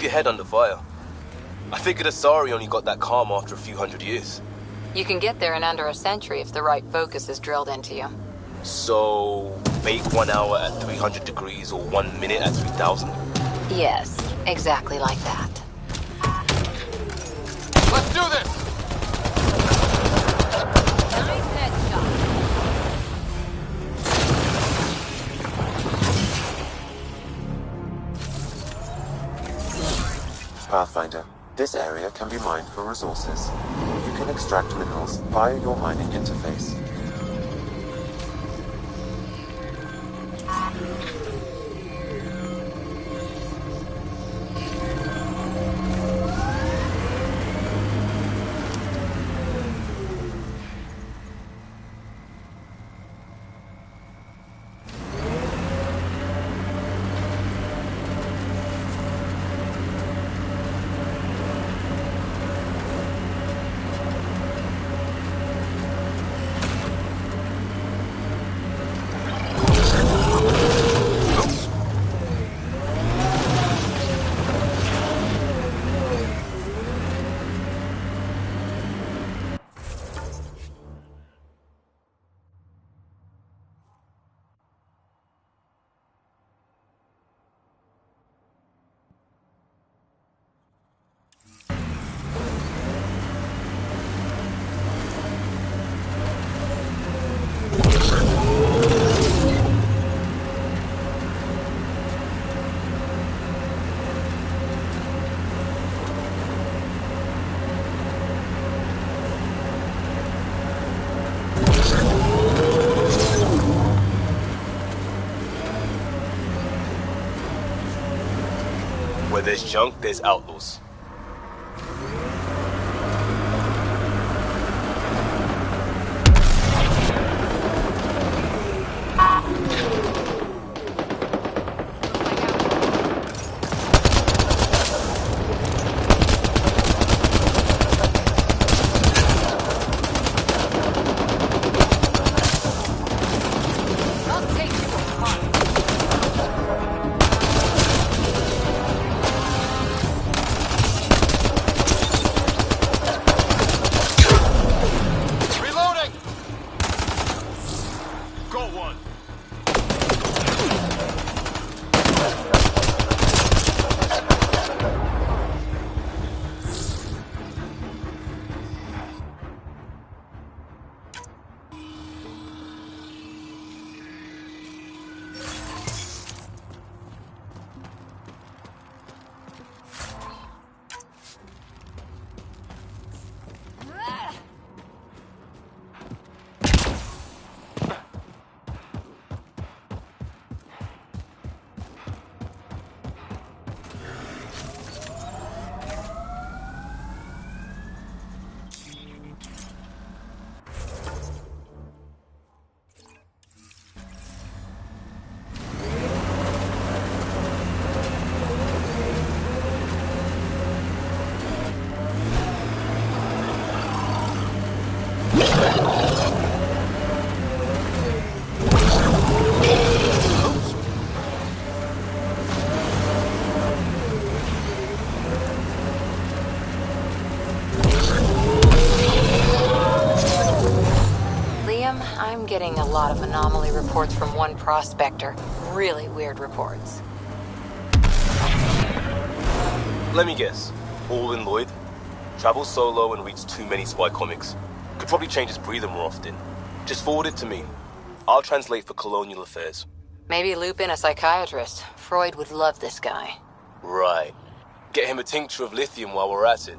your head under fire. I figured Asari only got that calm after a few hundred years. You can get there in under a century if the right focus is drilled into you. So, bake 1 hour at 300 degrees or 1 minute at 3,000? Yes, exactly like that. Let's do this! Nice headshot. Pathfinder, this area can be mined for resources. You can extract minerals via your mining interface. Where there's junk, there's outlaws. I'm getting a lot of anomaly reports from one prospector. Really weird reports. Let me guess. Alwyn Lloyd? Travels solo and reads too many spy comics. Could probably change his breather more often. Just forward it to me. I'll translate for colonial affairs. Maybe loop in a psychiatrist. Freud would love this guy. Right. Get him a tincture of lithium while we're at it.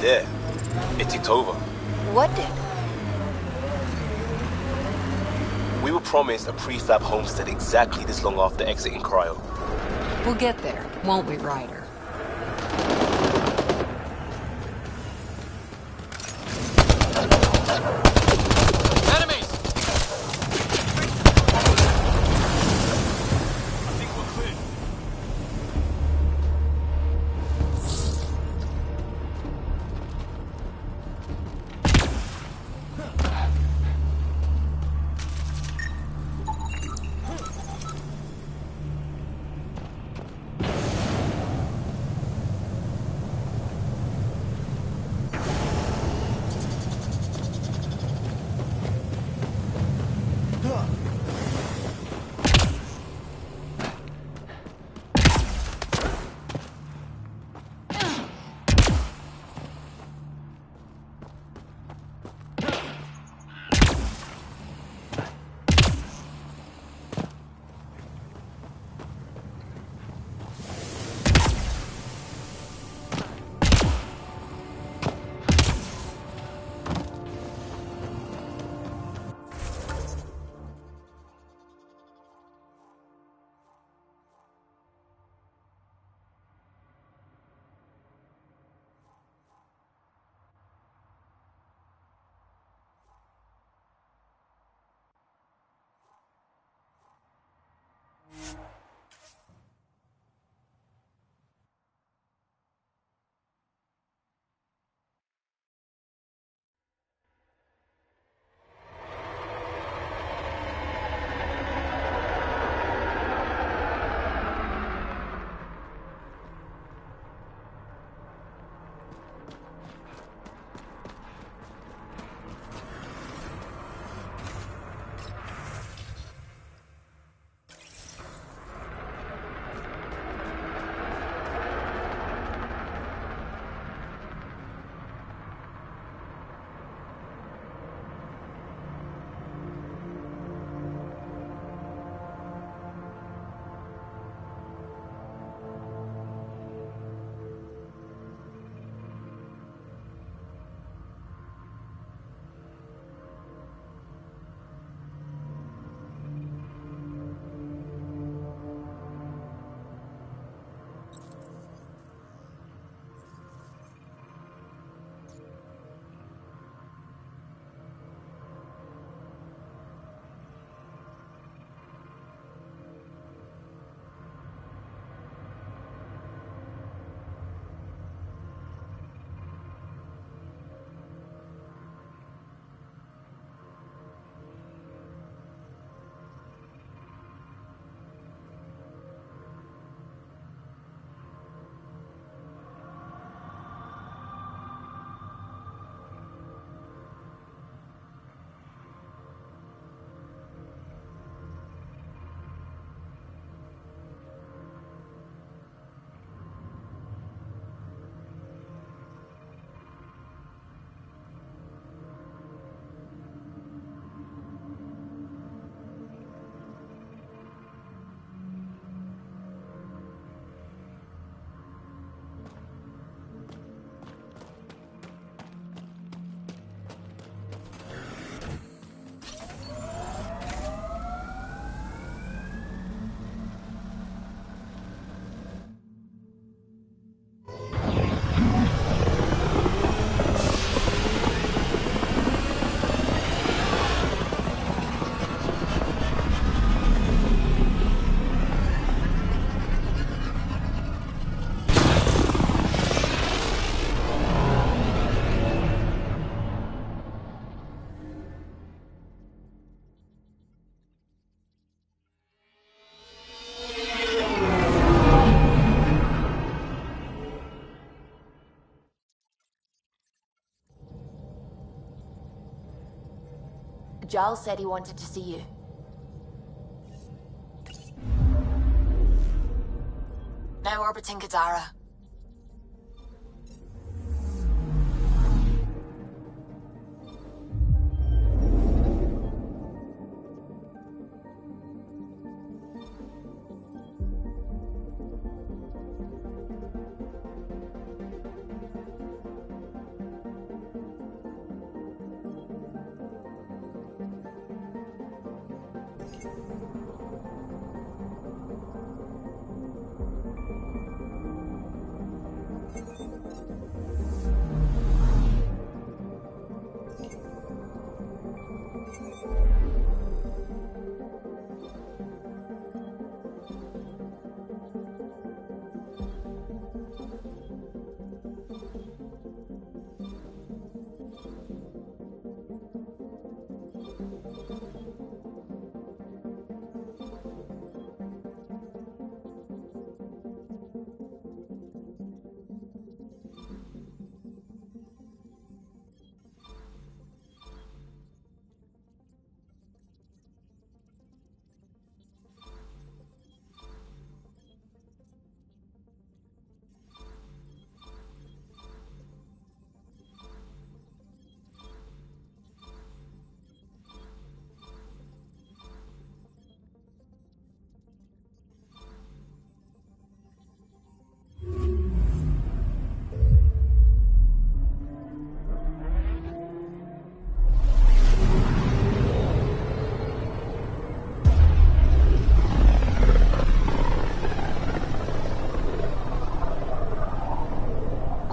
There. It ticked over. What did? We were promised a prefab homestead exactly this long after exiting Cryo. We'll get there, won't we, Ryder? Giles said he wanted to see you. Now orbiting Kadara.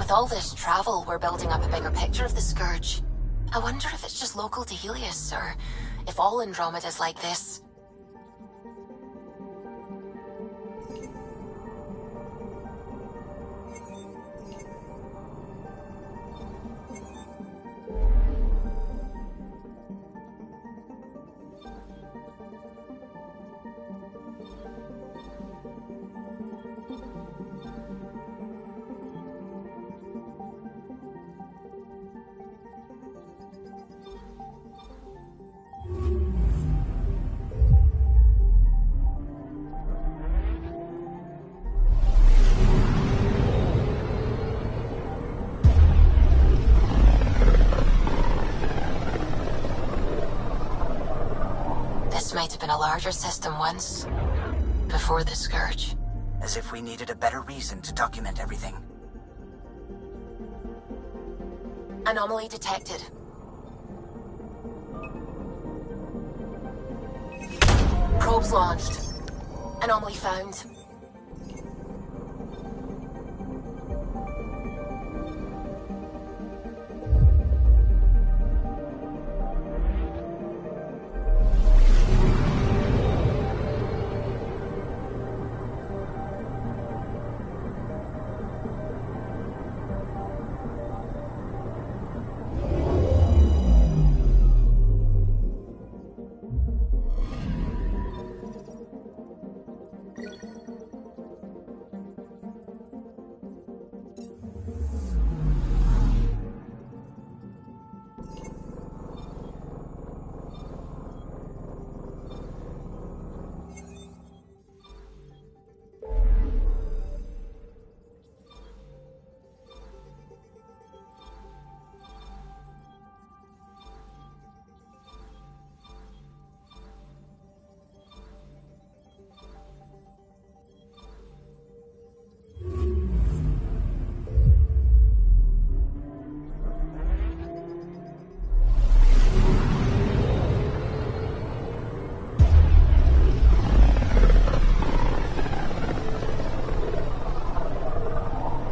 With all this travel, we're building up a bigger picture of the Scourge. I wonder if it's just local to Helios, or if all Andromeda's like this. Might have been a larger system once, before the Scourge. As if we needed a better reason to document everything. Anomaly detected. Probes launched. Anomaly found.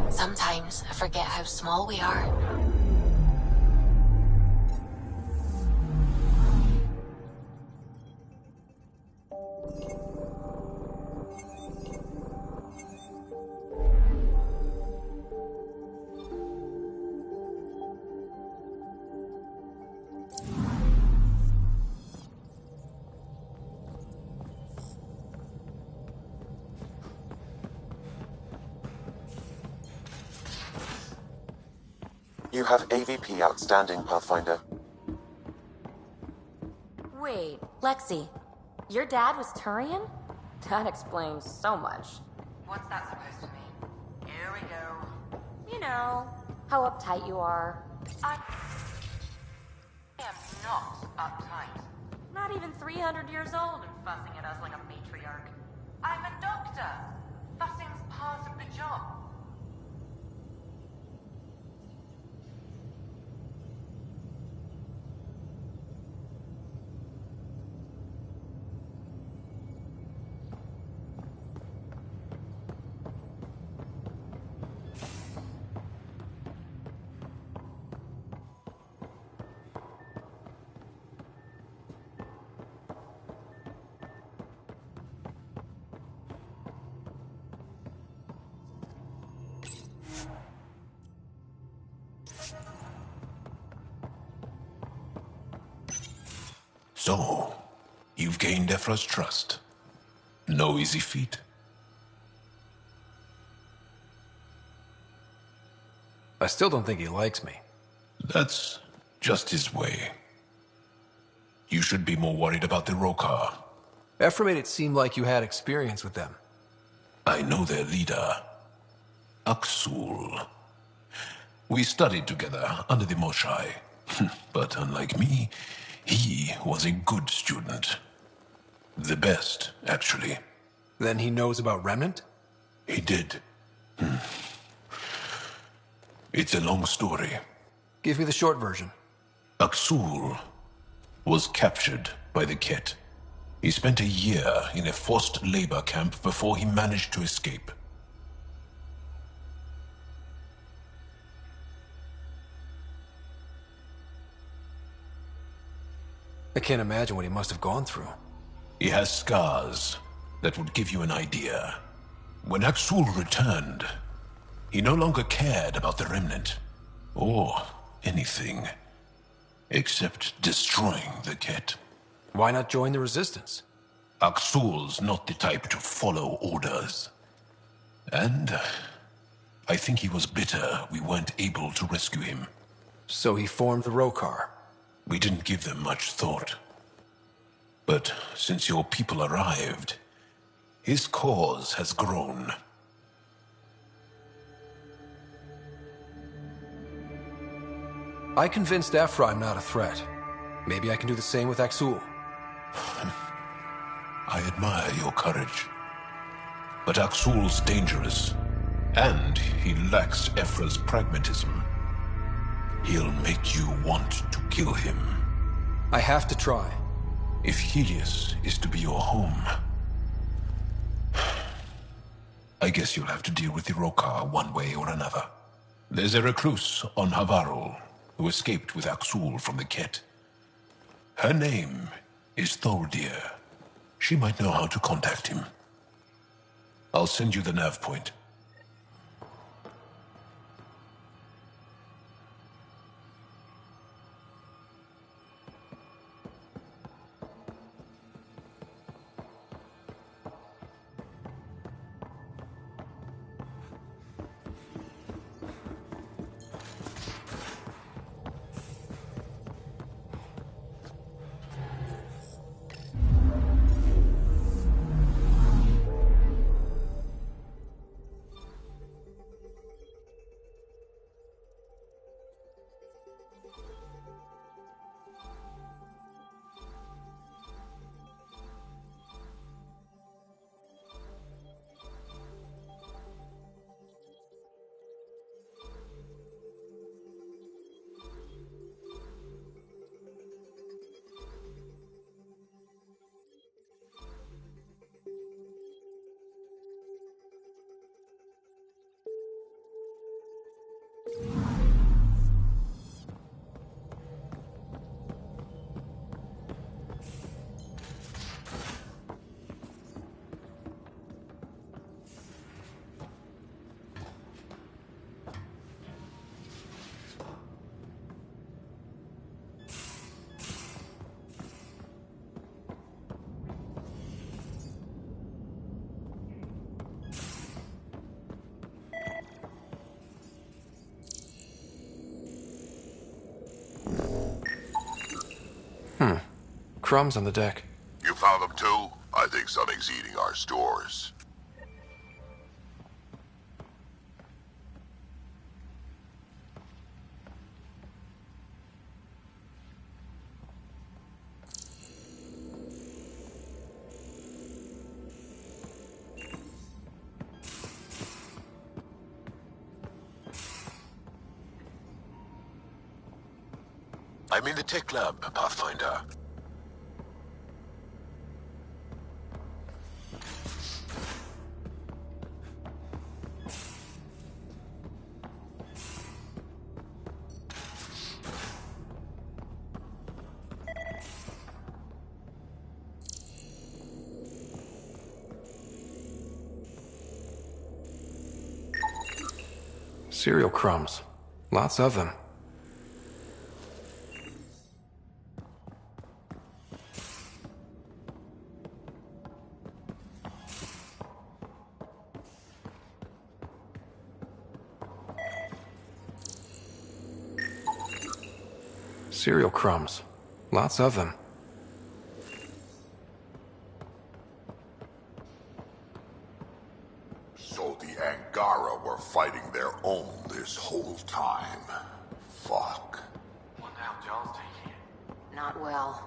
Sometimes I forget how small we are. You have AVP outstanding, Pathfinder. Wait, Lexi, your dad was Turian? That explains so much. What's that supposed to mean? Here we go. You know, how uptight you are. I am not uptight. Not even 300 years old and fussing at us like a matriarch. I'm a doctor. Fussing's part of the job. So, you've gained Ephra's trust. No easy feat. I still don't think he likes me. That's just his way. You should be more worried about the Rokar. Ephra made it seem like you had experience with them. I know their leader, Aksul. We studied together under the Moshai. But unlike me, he was a good student. The best, actually. Then he knows about Remnant? He did. It's a long story. Give me the short version. Aksul was captured by the Ket. He spent a year in a forced labor camp before he managed to escape. I can't imagine what he must have gone through. He has scars that would give you an idea. When Axul returned, he no longer cared about the Remnant, or anything, except destroying the Ket. Why not join the Resistance? Axul's not the type to follow orders. And I think he was bitter we weren't able to rescue him. So he formed the Rokar. We didn't give them much thought. But since your people arrived, his cause has grown. I convinced Ephra I'm not a threat. Maybe I can do the same with Axul. I admire your courage. But Axul's dangerous, and he lacks Ephra's pragmatism. He'll make you want to kill him. I have to try. If Helios is to be your home, I guess you'll have to deal with the Rokar one way or another. There's a recluse on Havarul who escaped with Axul from the Ket. Her name is Thordir. She might know how to contact him. I'll send you the nav point. Crumbs on the deck. You found them too? I think something's eating our stores. I'm in the tech lab, Pathfinder. Cereal crumbs. Lots of them. Cereal crumbs. Lots of them. So the Angara were fighting their own this whole time. Fuck. What the hell John's taking it? Not well.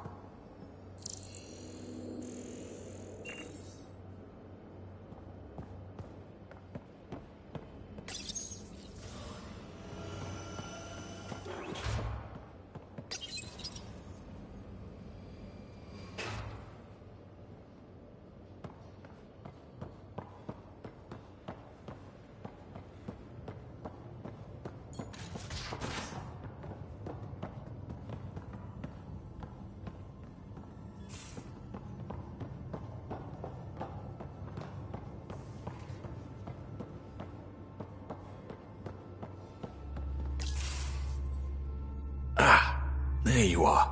There you are.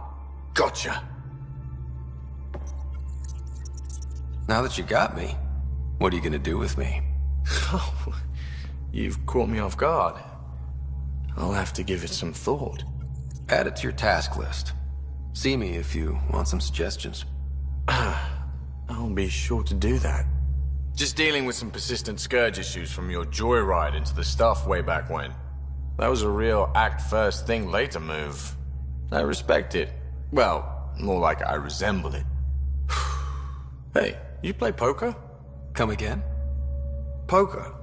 Gotcha. Now that you got me, what are you gonna do with me? You've caught me off guard. I'll have to give it some thought. Add it to your task list. See me if you want some suggestions. I'll be sure to do that. Just dealing with some persistent scourge issues from your joyride into the stuff way back when. That was a real act first, thing later move. I respect it. Well, more like I resemble it. Hey, you play poker? Come again? Poker.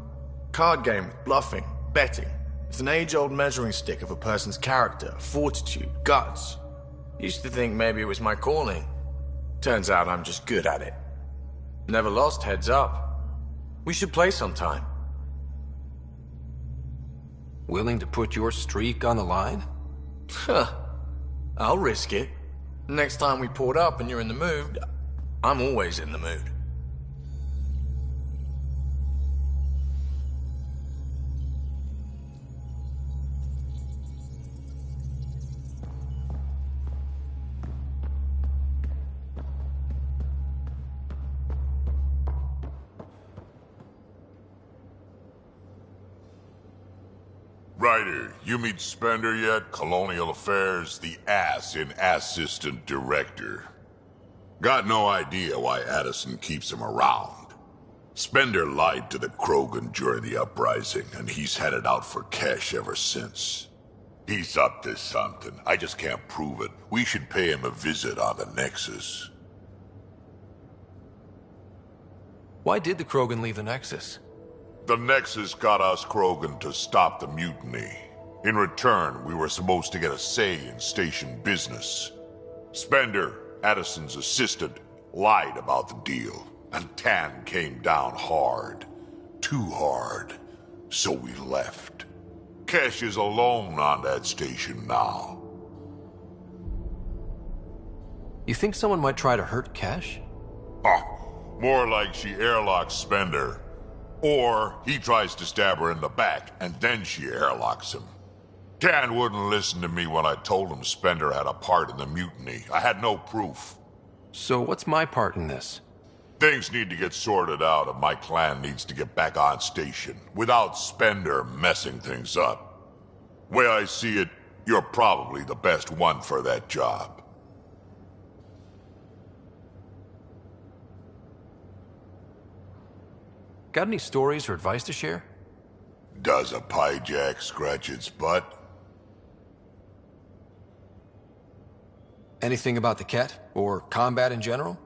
Card game with bluffing, betting. It's an age-old measuring stick of a person's character, fortitude, guts. Used to think maybe it was my calling. Turns out I'm just good at it. Never lost, heads up. We should play sometime. Willing to put your streak on the line? Huh. I'll risk it. Next time we port up and you're in the mood, I'm always in the mood. Ryder, you meet Spender yet? Colonial Affairs, the ass in assistant director. Got no idea why Addison keeps him around. Spender lied to the Krogan during the uprising, and he's headed out for cash ever since. He's up to something. I just can't prove it. We should pay him a visit on the Nexus. Why did the Krogan leave the Nexus? The Nexus got us Krogan to stop the mutiny. In return, we were supposed to get a say in station business. Spender, Addison's assistant, lied about the deal, and Tan came down hard. Too hard. So we left. Kesh is alone on that station now. You think someone might try to hurt Kesh? More like she airlocks Spender. Or he tries to stab her in the back, and then she airlocks him. Tan wouldn't listen to me when I told him Spender had a part in the mutiny. I had no proof. So what's my part in this? Things need to get sorted out, and my clan needs to get back on station, without Spender messing things up. Way I see it, you're probably the best one for that job. Got any stories or advice to share? Does a pyjak scratch its butt? Anything about the Ket? Or combat in general?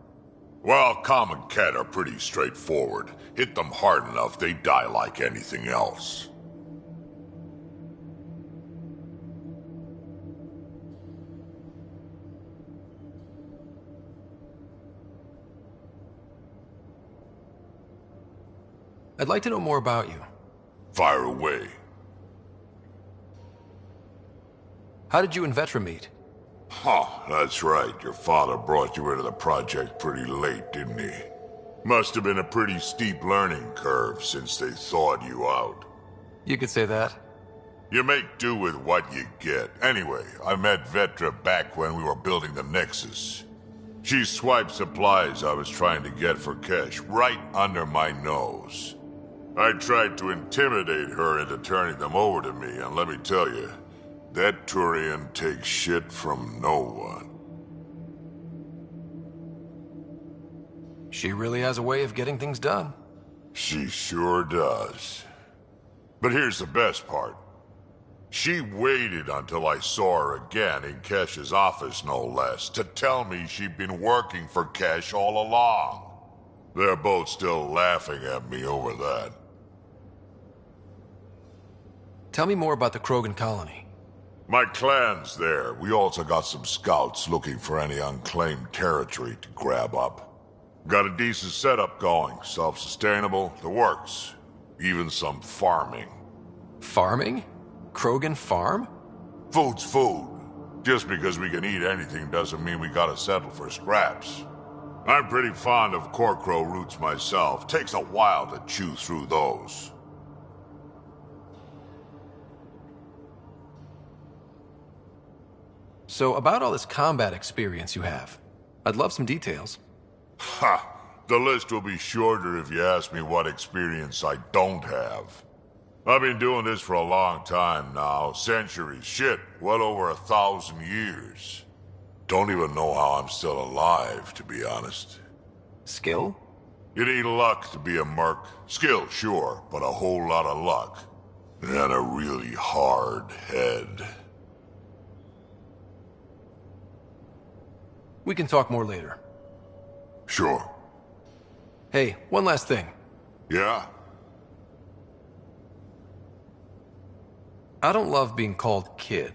Well, common Ket are pretty straightforward. Hit them hard enough, they die like anything else. I'd like to know more about you. Fire away. How did you and Vetra meet? That's right. Your father brought you into the project pretty late, didn't he? Must have been a pretty steep learning curve since they thawed you out. You could say that. You make do with what you get. Anyway, I met Vetra back when we were building the Nexus. She swiped supplies I was trying to get for Kesh right under my nose. I tried to intimidate her into turning them over to me, and let me tell you, that Turian takes shit from no one. She really has a way of getting things done. She sure does. But here's the best part. She waited until I saw her again in Kesh's office, no less, to tell me she'd been working for Kesh all along. They're both still laughing at me over that. Tell me more about the Krogan colony. My clan's there. We also got some scouts looking for any unclaimed territory to grab up. Got a decent setup going, self-sustainable, the works. Even some farming. Farming? Krogan farm? Food's food. Just because we can eat anything doesn't mean we gotta settle for scraps. I'm pretty fond of Corcrow roots myself. Takes a while to chew through those. So, about all this combat experience you have, I'd love some details. Ha! The list will be shorter if you ask me what experience I don't have. I've been doing this for a long time now. Centuries. Shit, well over 1,000 years. Don't even know how I'm still alive, to be honest. Skill? You need luck to be a merc. Skill, sure, but a whole lot of luck. And a really hard head. We can talk more later. Sure. Hey, one last thing. Yeah? I don't love being called kid.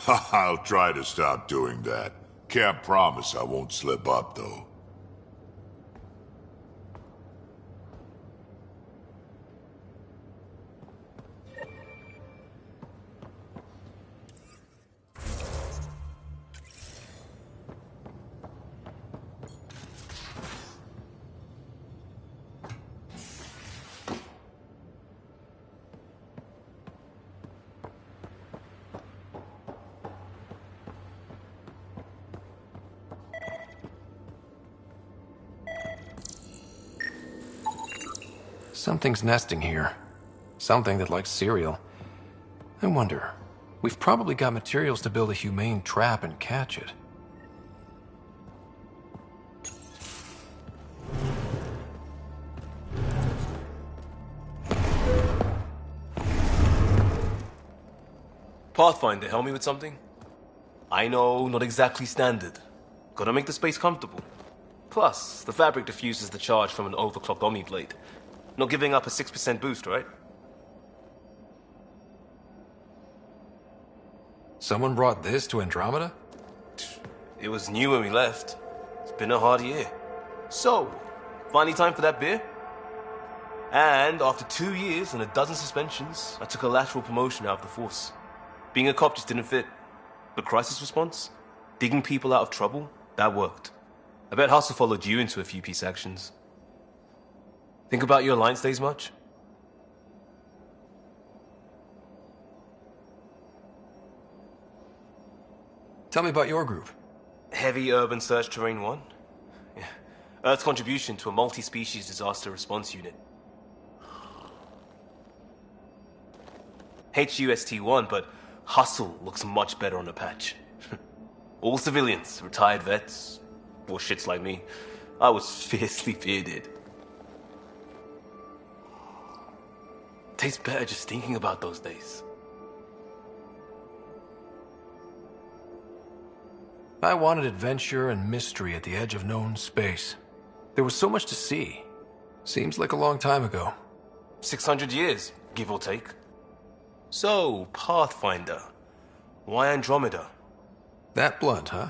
I'll try to stop doing that. Can't promise I won't slip up, though. Something's nesting here. Something that likes cereal. I wonder, we've probably got materials to build a humane trap and catch it. Pathfinder, help me with something? I know, not exactly standard. Gotta make the space comfortable. Plus, the fabric diffuses the charge from an overclocked Omni blade. Not giving up a 6% boost, right? Someone brought this to Andromeda? It was new when we left. It's been a hard year. So, finally time for that beer? And after 2 years and a dozen suspensions, I took a lateral promotion out of the force. Being a cop just didn't fit. But crisis response? Digging people out of trouble? That worked. I bet Hustle followed you into a few peace actions. Think about your Alliance days much? Tell me about your group. Heavy Urban Search Terrain 1? Yeah. Earth's contribution to a multi-species disaster response unit. HUST-1, but Hustle looks much better on the patch. All civilians, retired vets, or shits like me. I was fiercely bearded. Tastes better just thinking about those days. I wanted adventure and mystery at the edge of known space. There was so much to see. Seems like a long time ago. 600 years, give or take. So, Pathfinder. Why Andromeda? That blunt, huh?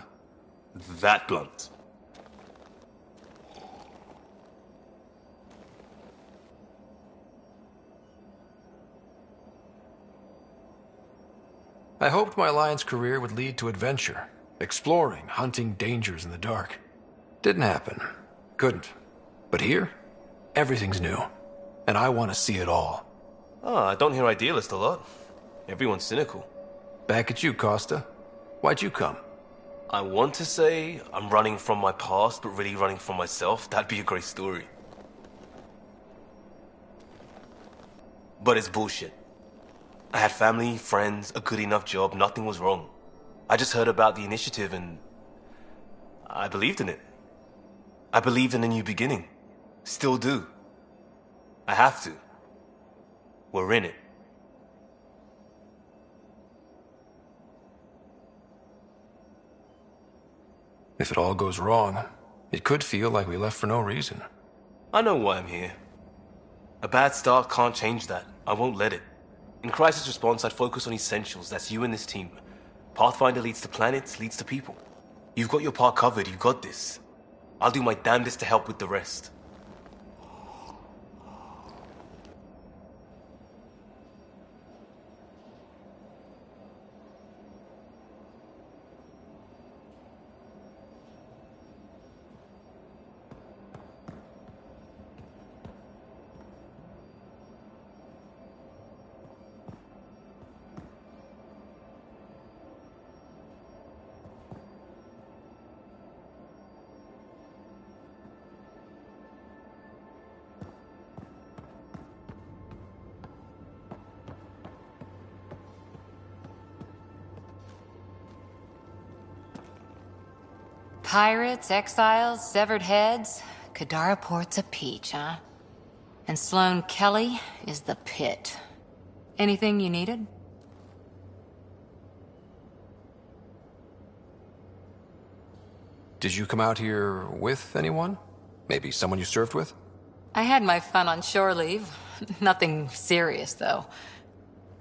That blunt. I hoped my Alliance career would lead to adventure. Exploring, hunting dangers in the dark. Didn't happen. Couldn't. But here, everything's new. And I want to see it all. I don't hear idealist a lot. Everyone's cynical. Back at you, Costa. Why'd you come? I want to say I'm running from my past, but really running from myself. That'd be a great story. But it's bullshit. I had family, friends, a good enough job, nothing was wrong. I just heard about the initiative and I believed in it. I believed in a new beginning. Still do. I have to. We're in it. If it all goes wrong, it could feel like we left for no reason. I know why I'm here. A bad start can't change that. I won't let it. In crisis response, I'd focus on essentials. That's you and this team. Pathfinder leads to planets, leads to people. You've got your part covered. You've got this. I'll do my damnedest to help with the rest. Pirates, exiles, severed heads. Kadara Port's a peach, huh? And Sloane Kelly is the pit. Anything you needed? Did you come out here with anyone? Maybe someone you served with? I had my fun on shore leave. Nothing serious, though.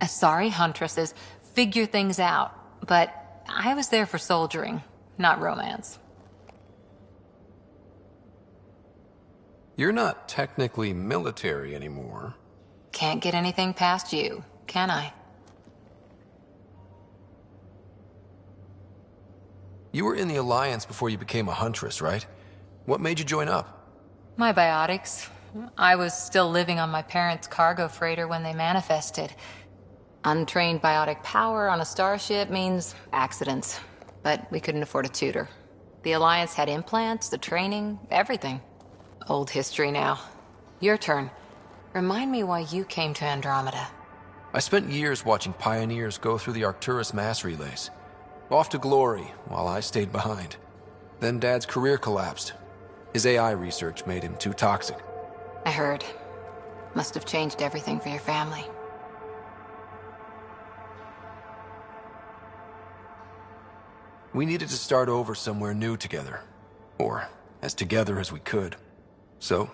Sorry, huntresses. Figure things out. But I was there for soldiering, not romance. You're not technically military anymore. Can't get anything past you, can I? You were in the Alliance before you became a huntress, right? What made you join up? My biotics. I was still living on my parents' cargo freighter when they manifested. Untrained biotic power on a starship means accidents. But we couldn't afford a tutor. The Alliance had implants, the training, everything. Old history now. Your turn. Remind me why you came to Andromeda. I spent years watching pioneers go through the Arcturus mass relays. Off to glory, while I stayed behind. Then Dad's career collapsed. His AI research made him too toxic. I heard. Must have changed everything for your family. We needed to start over somewhere new together. Or as together as we could. So,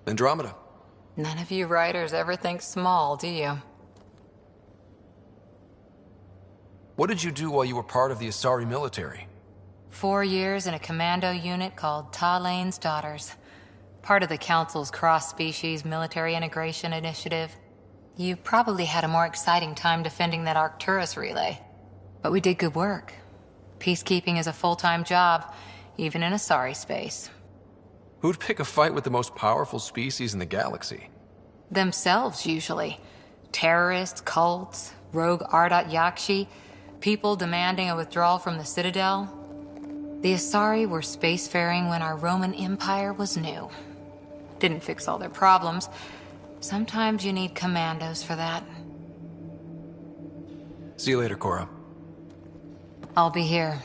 Andromeda. None of you writers ever think small, do you? What did you do while you were part of the Asari military? 4 years in a commando unit called Ta Lane's Daughters. Part of the Council's cross-species military integration initiative. You probably had a more exciting time defending that Arcturus relay. But we did good work. Peacekeeping is a full-time job, even in Asari space. Who'd pick a fight with the most powerful species in the galaxy? Themselves, usually. Terrorists, cults, rogue Ardat Yakshi, people demanding a withdrawal from the Citadel. The Asari were spacefaring when our Roman Empire was new. Didn't fix all their problems. Sometimes you need commandos for that. See you later, Cora. I'll be here.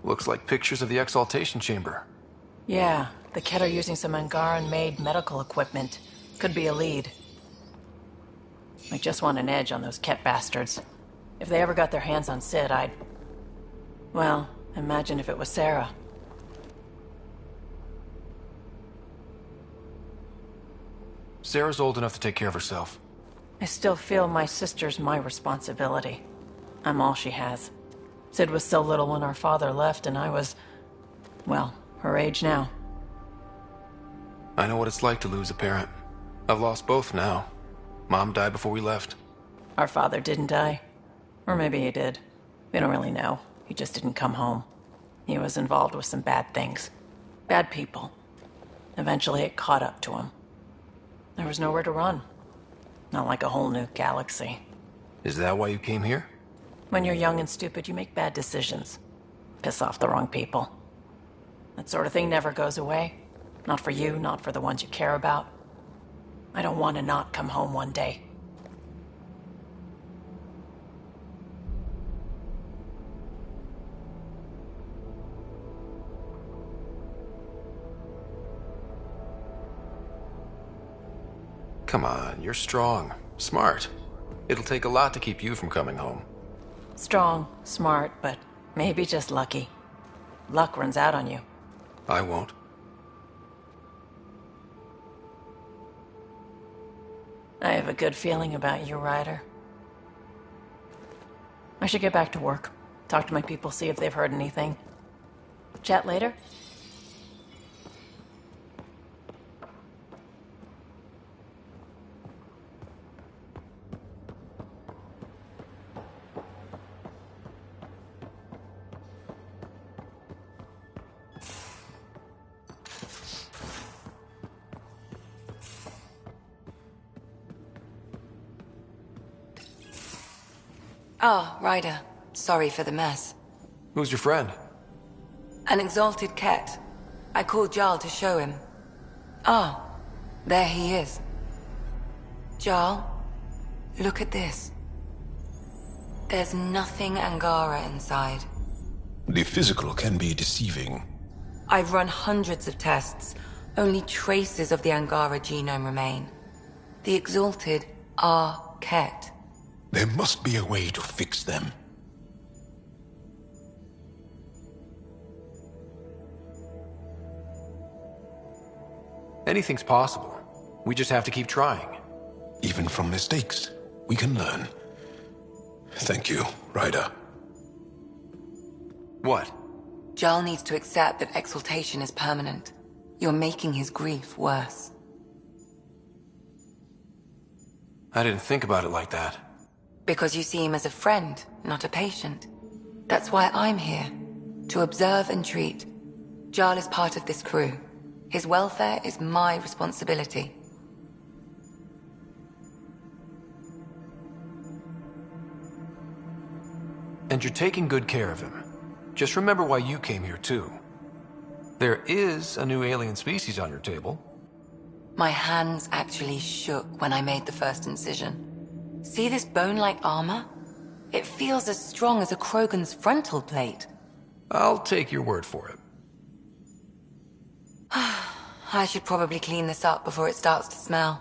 Looks like pictures of the exaltation chamber. Yeah, the Ket are using some Angaran-made medical equipment. Could be a lead. I just want an edge on those Ket bastards. If they ever got their hands on Sid, I'd... Well, imagine if it was Sarah. Sarah's old enough to take care of herself. I still feel my sister's my responsibility. I'm all she has. Sid was so little when our father left, and I was... well, her age now. I know what it's like to lose a parent. I've lost both now. Mom died before we left. Our father didn't die. Or maybe he did. We don't really know. He just didn't come home. He was involved with some bad things. Bad people. Eventually it caught up to him. There was nowhere to run. Not like a whole new galaxy. Is that why you came here? When you're young and stupid, you make bad decisions. Piss off the wrong people. That sort of thing never goes away. Not for you, not for the ones you care about. I don't want to not come home one day. Come on, you're strong, smart. It'll take a lot to keep you from coming home. Strong, smart, but maybe just lucky. Luck runs out on you. I won't. I have a good feeling about you, Ryder. I should get back to work. Talk to my people, see if they've heard anything. Chat later? Oh, Ryder. Sorry for the mess. Who's your friend? An exalted Ket. I called Jarl to show him. Ah, there he is. Jarl, look at this. There's nothing Angara inside. The physical can be deceiving. I've run hundreds of tests. Only traces of the Angara genome remain. The exalted are Ket. There must be a way to fix them. Anything's possible. We just have to keep trying. Even from mistakes, we can learn. Thank you, Ryder. What? Jarl needs to accept that exaltation is permanent. You're making his grief worse. I didn't think about it like that. Because you see him as a friend, not a patient. That's why I'm here. To observe and treat. Jarl is part of this crew. His welfare is my responsibility. And you're taking good care of him. Just remember why you came here, too. There is a new alien species on your table. My hands actually shook when I made the first incision. See this bone-like armor? It feels as strong as a Krogan's frontal plate. I'll take your word for it. I should probably clean this up before it starts to smell.